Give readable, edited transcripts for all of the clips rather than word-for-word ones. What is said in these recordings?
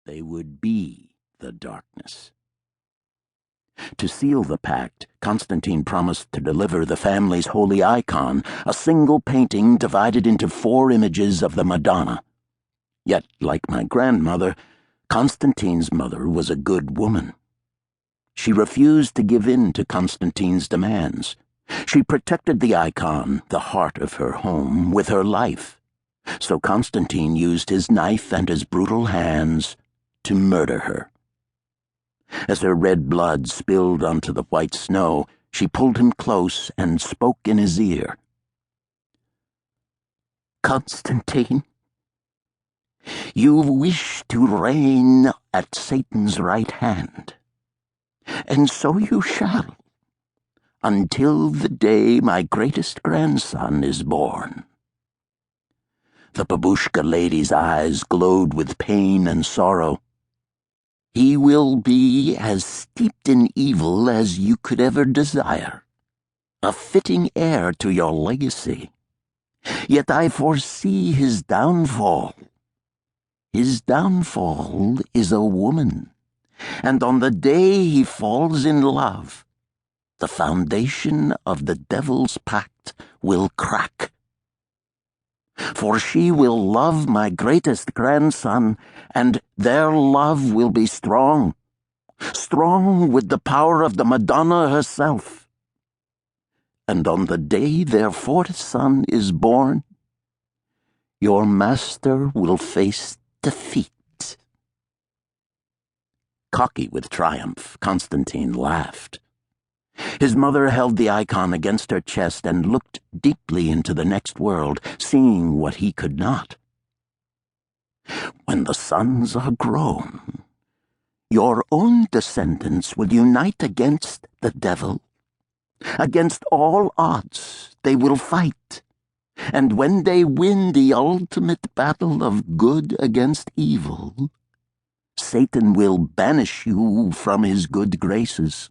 they would be the darkness. To seal the pact, Constantine promised to deliver the family's holy icon, a single painting divided into 4 images of the Madonna. Yet, like my grandmother, Constantine's mother was a good woman. She refused to give in to Constantine's demands. She protected the icon, the heart of her home, with her life. So Constantine used his knife and his brutal hands to murder her. As her red blood spilled onto the white snow, she pulled him close and spoke in his ear. "Constantine, you wish to reign at Satan's right hand, and so you shall, until the day my greatest grandson is born." The babushka lady's eyes glowed with pain and sorrow. "He will be as steeped in evil as you could ever desire, a fitting heir to your legacy. Yet I foresee his downfall. His downfall is a woman, and on the day he falls in love, the foundation of the devil's pact will crack. For she will love my greatest grandson, and their love will be strong, strong with the power of the Madonna herself. And on the day their 4th son is born, your master will face defeat." Cocky with triumph, Constantine laughed. His mother held the icon against her chest and looked deeply into the next world, seeing what he could not. "When the sons are grown, your own descendants will unite against the devil. Against all odds they will fight, and when they win the ultimate battle of good against evil, Satan will banish you from his good graces."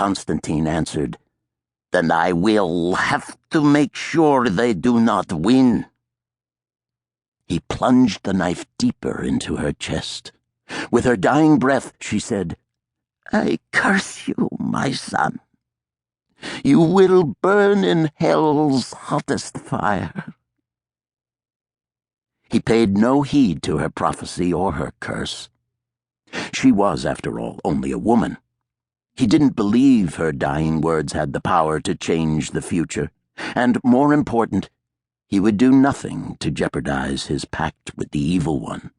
Constantine answered, "Then I will have to make sure they do not win." He plunged the knife deeper into her chest. With her dying breath, she said, "I curse you, my son. You will burn in hell's hottest fire." He paid no heed to her prophecy or her curse. She was, after all, only a woman. He didn't believe her dying words had the power to change the future, and, more important, he would do nothing to jeopardize his pact with the evil one.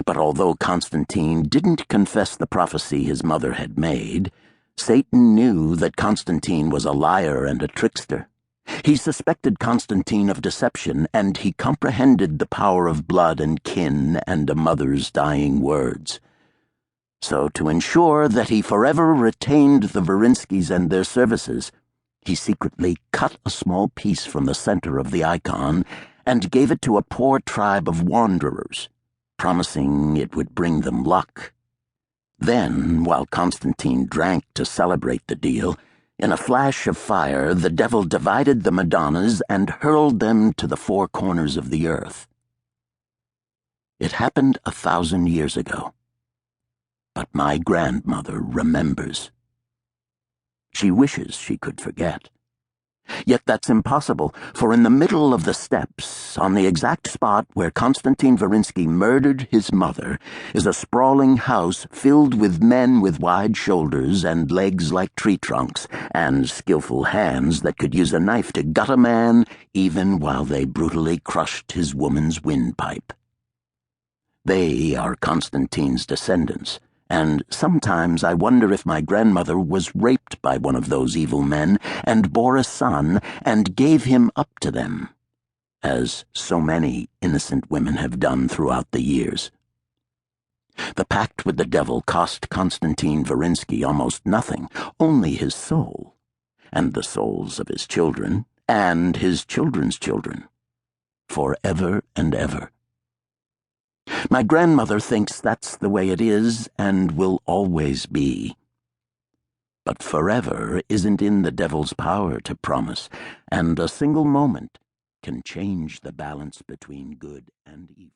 But although Constantine didn't confess the prophecy his mother had made, Satan knew that Constantine was a liar and a trickster. He suspected Constantine of deception, and he comprehended the power of blood and kin and a mother's dying words. So, to ensure that he forever retained the Varinskys and their services, he secretly cut a small piece from the center of the icon and gave it to a poor tribe of wanderers, promising it would bring them luck. Then, while Constantine drank to celebrate the deal, in a flash of fire the devil divided the Madonnas and hurled them to the 4 corners of the earth. It happened 1,000 years ago. But my grandmother remembers. She wishes she could forget. Yet that's impossible, for in the middle of the steps, on the exact spot where Constantine Varinsky murdered his mother, is a sprawling house filled with men with wide shoulders and legs like tree trunks, and skillful hands that could use a knife to gut a man even while they brutally crushed his woman's windpipe. They are Constantine's descendants, and sometimes I wonder if my grandmother was raped by one of those evil men and bore a son and gave him up to them, as so many innocent women have done throughout the years. The pact with the devil cost Constantine Varinsky almost nothing, only his soul, and the souls of his children, and his children's children, forever and ever. My grandmother thinks that's the way it is and will always be. But forever isn't in the devil's power to promise, and a single moment can change the balance between good and evil.